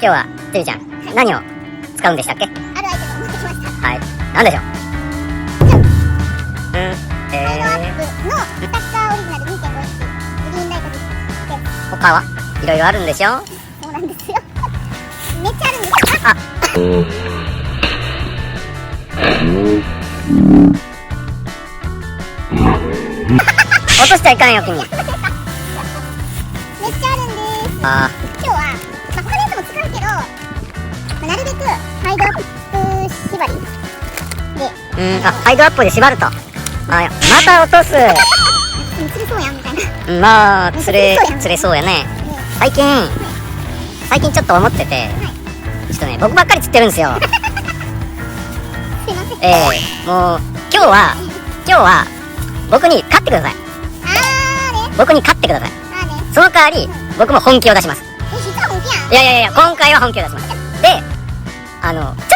今日はてるちゃん、何を使うんでしたっけ？あるアイテムを持ってきました。はい、なんでしょう？パイロアップのスタッカーオリジナル 2.5 インチグリーンライトです。他はいろいろあるんでしょ？そうなんですよ。めっちゃあるんですよ。あ落としちゃいかんよ君。めっちゃあるんです。あ今日は、他のやつも使うけど、なるべくハイドアップ縛りで、ハイドアップで縛ると。また落とす。釣れそうやんみたいな。まあ釣れそうやね。最近ちょっと思ってて、ちょっとね、僕ばっかり釣ってるんですよ。すいません。もう今日は僕に勝ってください。僕に勝ってください。その代わり僕も本気を出します。実は本気やん。いや今回は本気を出します。で、ちょ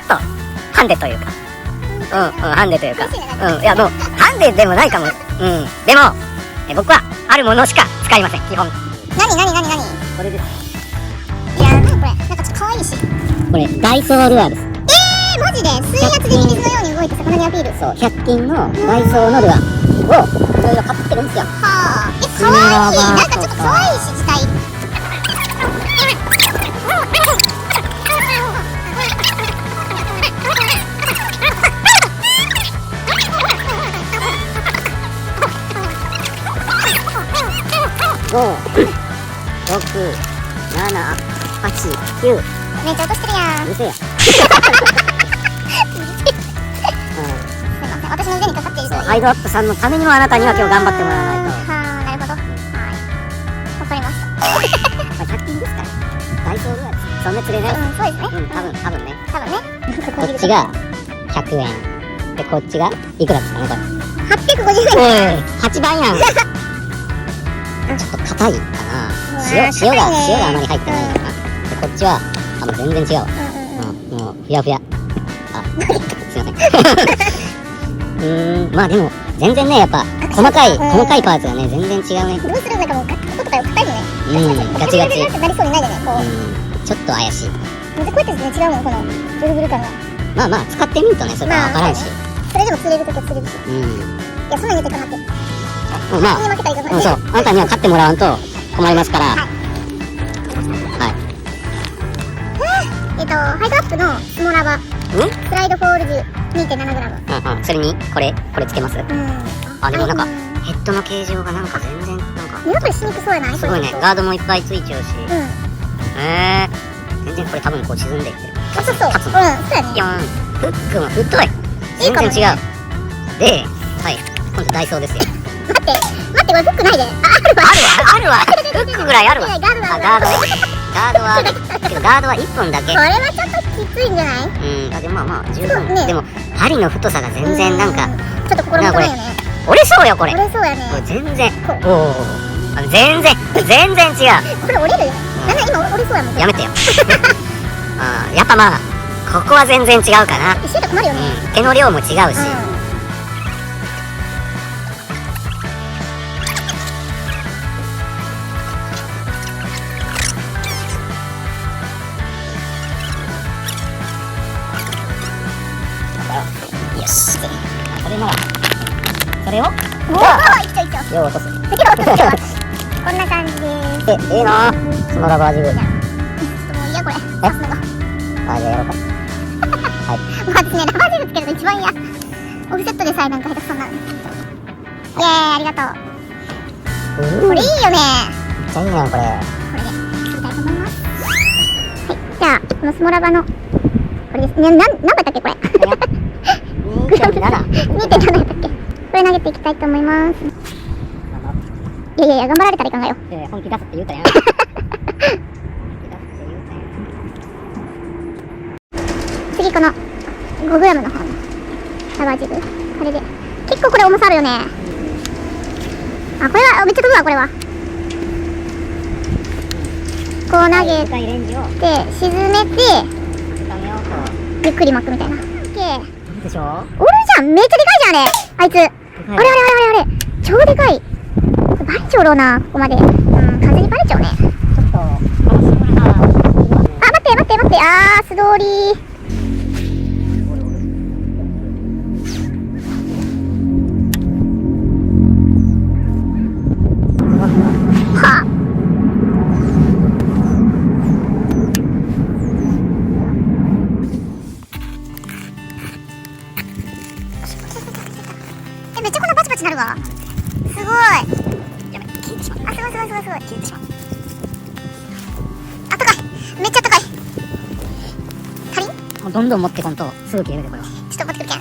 っとハンデというか、ハンデというか、いやもうハンデでもないかも。でも僕はあるものしか使いません、基本。何これです。いや、何これ、なんかちょっと可愛いし。これダイソールアーです。マジで水圧でミミズのように動いて魚にアピール。そう、100均のダイソーのルアーをいろいろ買ってるんですよ。はあ、可愛い。なんかちょっと可愛いし、自体。5、6、7、8、9。めっちゃ落としてるやん。うるせえや。すいません、私の腕にかかっているという。ハイドアップさんのためにもあなたには今日頑張ってもらわないと。はあ、なるほど。はい。わかりました。100均ですから。ダイソールアーです。そんな釣れない。そうですね。多分ね。多分ね。こっちが100円。で、こっちがいくらですかね、これ。850円。おい、8倍やん。ちょっと硬いかな。塩があまり入ってないかな。で、こっちは、もう全然違うわ。もう、ふやふや。すいません。まあでも、全然ね、やっぱ、細かいパーツがね、全然違うね。どうするんだかもう、こことかよ、硬いのね。ガチガチ。なりそうにないよね、こう。ちょっと怪しい。こうやって全然違うもん、この、ブルブル感が。まあ、使ってみるとね、それは分からんし。それでも釣れるときは釣れるし。いや、そんなん言ってかなって。まあ、そう、あなたには勝ってもらわんと困りますから。はい。ハイドアップのスモラバ。スライドフォール重 2.7g。それに、これつけます？でもなんか、ヘッドの形状がなんか全然、なんか。やっぱりしにくそうやない？すごいね、ガードもいっぱいついちゃうし。全然これ多分こう沈んでいってる。そう。そうやね。フックも太い。全然違う。で、はい、今度ダイソーですよ。待って、これフックないで。あるわ。フックぐらいあるわ。ガードね。ガードはある。けどガードは1本だけ。これはちょっときついんじゃない？でもまあ十分。でも針の太さが全然なんか。ちょっと心もとないよね。折れそうよこれ。折れそうやね。これ全然。全然違う。これ折れるよ。なんだ今折れそうやもん。やめてよ。やっぱまあここは全然違うかな。一緒で困るよね。毛の量も違うし。よし。それをよう落とす。こんな感じです。いいなスモラバージグ。もう嫌これ。刺すのが。じゃあやろうか。はい。まずね、ラバージグつけると一番嫌。オフセットでさえなんか下手くそになる。イエーイ、ありがとう。これいいよね。めっちゃいいなこれ。これで釣りたいと思います。はい、じゃあこのスモラバのこれです。何倍だったっけこれ。2.7 2.7やったっけ。これ投げていきたいと思います。いや頑張られたらいかんがよ。本気出すって言うたやん。次この 5g の方のラバージグ。これで結構これ重さあるよね。これはめっちゃ飛ぶわこれは。こう投げて沈めてゆっくり巻くみたいな。でしょ？おるじゃん、めっちゃでかいじゃんあいつ。あれ超でかい。バレちゃうろうな、ここまで。完全にバレちゃうね。ちょっと待って素通り。はあ。めっちゃこんなバチバチなるわ。すごい。やべ、消えてしまう。あ、すごいすごいすごいすごい。消えてしまう。あったかい。めっちゃあったかい。足りん？もうどんどん持ってこんとすぐ消えるでこれは。ちょっと持ってくるけん。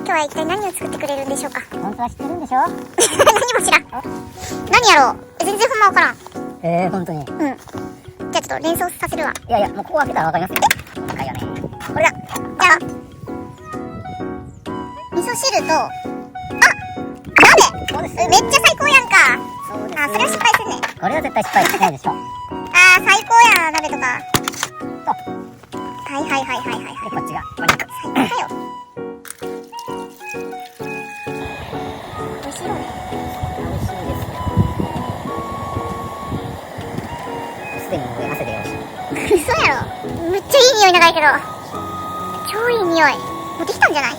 今日は一体何を作ってくれるんでしょうか。本当は知ってるんでしょ？何も知らん。何やろう。全然ほんまわからん。本当に。うん。じゃあちょっと連想させるわ。いやいや、もうここ開けたらわかりますよ。高いよね。これだ。じゃあ味噌汁と、あ、鍋。そうです。めっちゃ最高やんか。そうです。あ、それは失敗すんね。これは絶対失敗しないでしょ。あー、最高やん、鍋とか。はいはいはいはいはいはい。で、こっちがお肉。最高だよ。美味しいよね。美味しいですよ。すでにもう汗でよろしい。嘘やろ。めっちゃいい匂い長いけど。超いい匂い。もうできたんじゃない？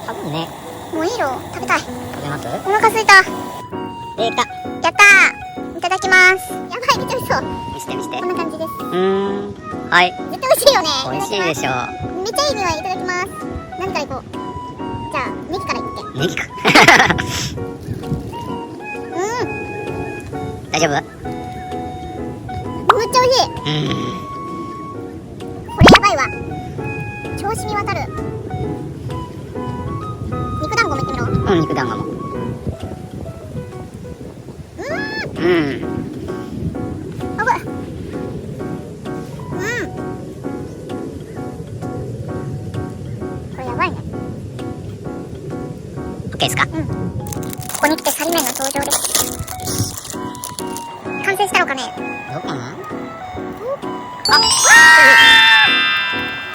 多分ね。もういいよ。食べたい。食べます？お腹すいた。できた。やったー。いただきます。やばい、めっちゃ美味しそう。見して見して。こんな感じです。はい。絶対美味しいよね。美味しいでしょう。めっちゃいい匂い。いただきます。何からいこう。じゃあ、ネギからいって。ネギか。大丈夫？めっちゃ美味しい。これやばいわ。超染み渡る。肉団子もいってみろ。肉団子も。あ、これ。これやばいね。OK ですか？ここに来てサリ麺の登場です。完成したのかね。どうかな？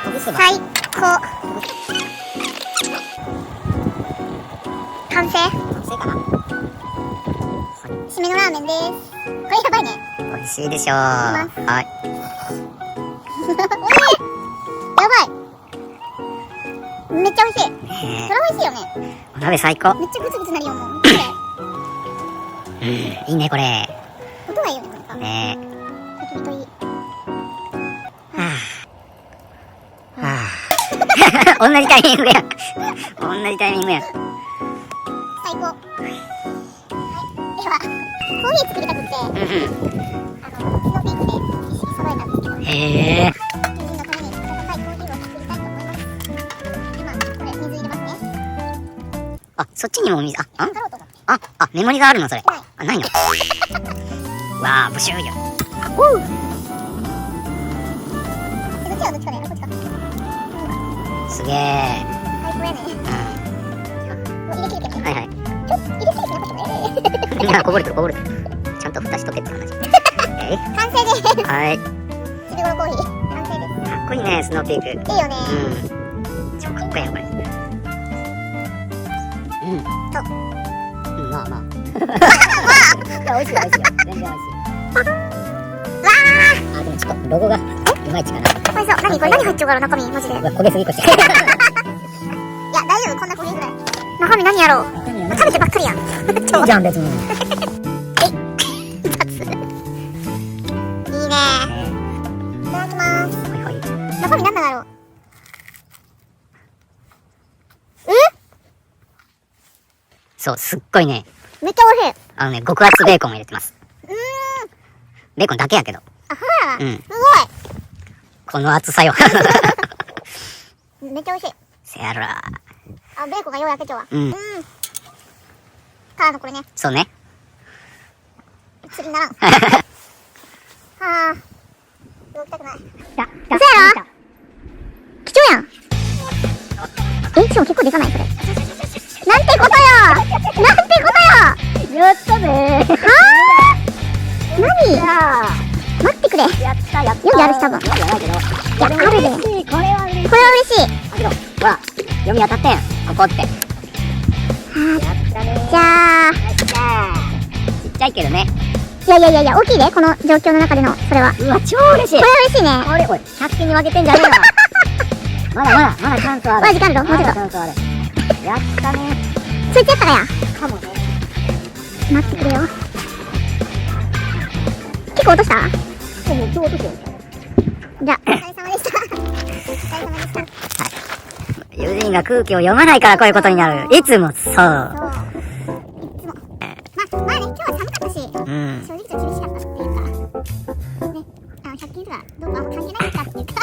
ほぐせば。最高。完成。完成かな？締めのラーメンです。これやばいね。美味しいでしょう。はい。おいしい。やばい。めっちゃ美味しい。それ美味しいよね。お鍋最高。めっちゃグツグツなるよ、もう。これ。いいね、これ。音がいいよね、これさ。ね焚き火といい。同じタイミングやん。同じタイミングやん。最高。はい。では、コーヒー作りたくって、スノーピークで一式揃えたんですけど、へえ。友人のために温かいコーヒーを作りたいと思います。今、これ水入れますね。あ、そっちにもお水、測ろうと思って。あ、メモリがあるのそれ。ない。あ、ないの。わあ、ブシューよ。どっちがどっちかね。こっちか。すげえ。最高やね。もう入れ切るけど。はいはい。入れすぎてなかったね。いや、こぼれてるこぼれてる。ちゃんと蓋しとけって話。完成です。はい。ちびごろコーヒー。完成です。かっこいいね、スノーピーク。いいよね。超かっこいいよ、これ。まあまあ。いや、美味しいよ、美味しいよ。全然美味しい。あ、でもちょっとロゴがいまいちかな。美味しそう。何これ何入っちゃうから中身マジで。いや、焦げすぎこして。大丈夫。こんな焦げぐらい。中身何やろう。食べてばっかりやん。いいじゃん、別に。いいね。いただきます。はいはい。中身何だろう。そう、すっごいね。めっちゃ美味しい。極厚ベーコンを入れてます。ベーコンだけやけど。あ、そうやな。うん。すごい。この厚さよ。めっちゃ美味しい。せやろ。あ、ベーコンがよう焼けちゃうわ。うん。ただこれね、そうね。釣りにならん。はあ。動きたくない。嘘やろ貴重やん。しかも結構でかないそれ。なんてことよなんてことよやったねー。はぁ何待ってくれ。やったやった。よくあるし多分。よくないけど。いや、あるで。嬉しい。これは嬉しい。これは嬉しい。あ、けど、ほら、読み当たってん。ここって。やったねー。じゃあ、ちっちゃいけどね。いや、大きいで、この状況の中での、それは。うわ、超嬉しい。これは嬉しいね。これ、おい、100均に分けてんじゃねえよ。まだチャンスある。まだ時間あるのもうちょっとチャンスある。やったね。そいつやったかや。かもね。待ってくれよ。結構落としたもう超落とすよ。じゃあ。お疲れ様でした。お疲れ様でした。友人が空気を読まないからこういうことになる。いつもそう。そう。いつも。まあね、今日は寒かったし、うん。正直ちょっと厳しかったっていうか、ね、100均とかどうか関係ないかっていうか、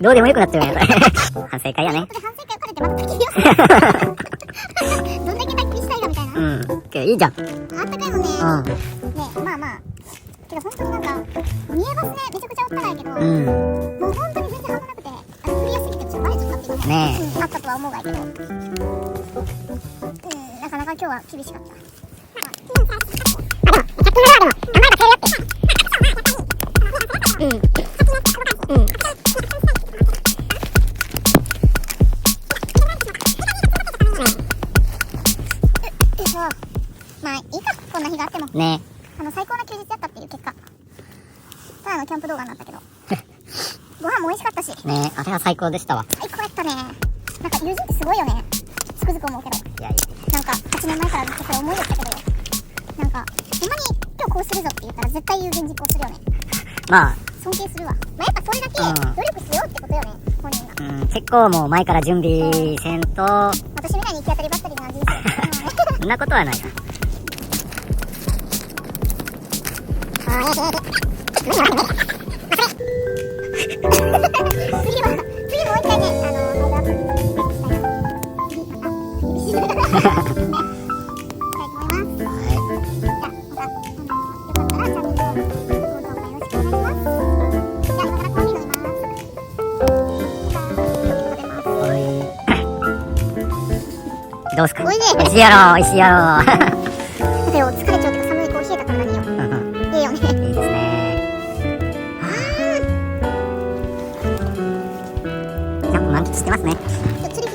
どうでもよくなっちゃうよ、これ。反省会やね。反省会を兼ねてまた焚き火をどんだけ焚き火したいかみたいな。うん。いいじゃん。あったかいもんね。うん。ね、まあまあ。けど本当になんか、見えますね。めちゃくちゃおったかいけど、うん。もう本当に全然半端なくて、降りやすぎてちょっとバレちゃったっていうのも、ねあったとは思うがいけど、なかなか今日は厳しかった。うん。うん。まあいいか、こんな日があっても。ね最高な休日だったっていう結果。ただのキャンプ動画になったけど。ご飯も美味しかったし。ねあれは最高でしたわ。最高やったね。なんか友人ってすごいよね。つくづく思うけど。いやいなんか8年前からずっとそれ思い出したけど、なんか、ほんまに今日こうするぞって言ったら絶対有言実行するよね。まあ、尊敬するわ。まあ、やっぱそれだけ努力しようってことよね、本人が。結構もう前から準備せんと、私みたいに行き当たりばったりな人生。そんなことはない。次もう一回ね、次また、したいな。したいと思います。じゃあ、また、よかったらチャンネル登録、高評価よろしくお願いします。じゃあ、今からコーヒー飲みます。どうすか？おいで。美味しいやろ、美味しいやろ。だけど、疲れちゃうけど寒いコーヒーだから何よ。いいよね。いいですね。満喫してますね。釣り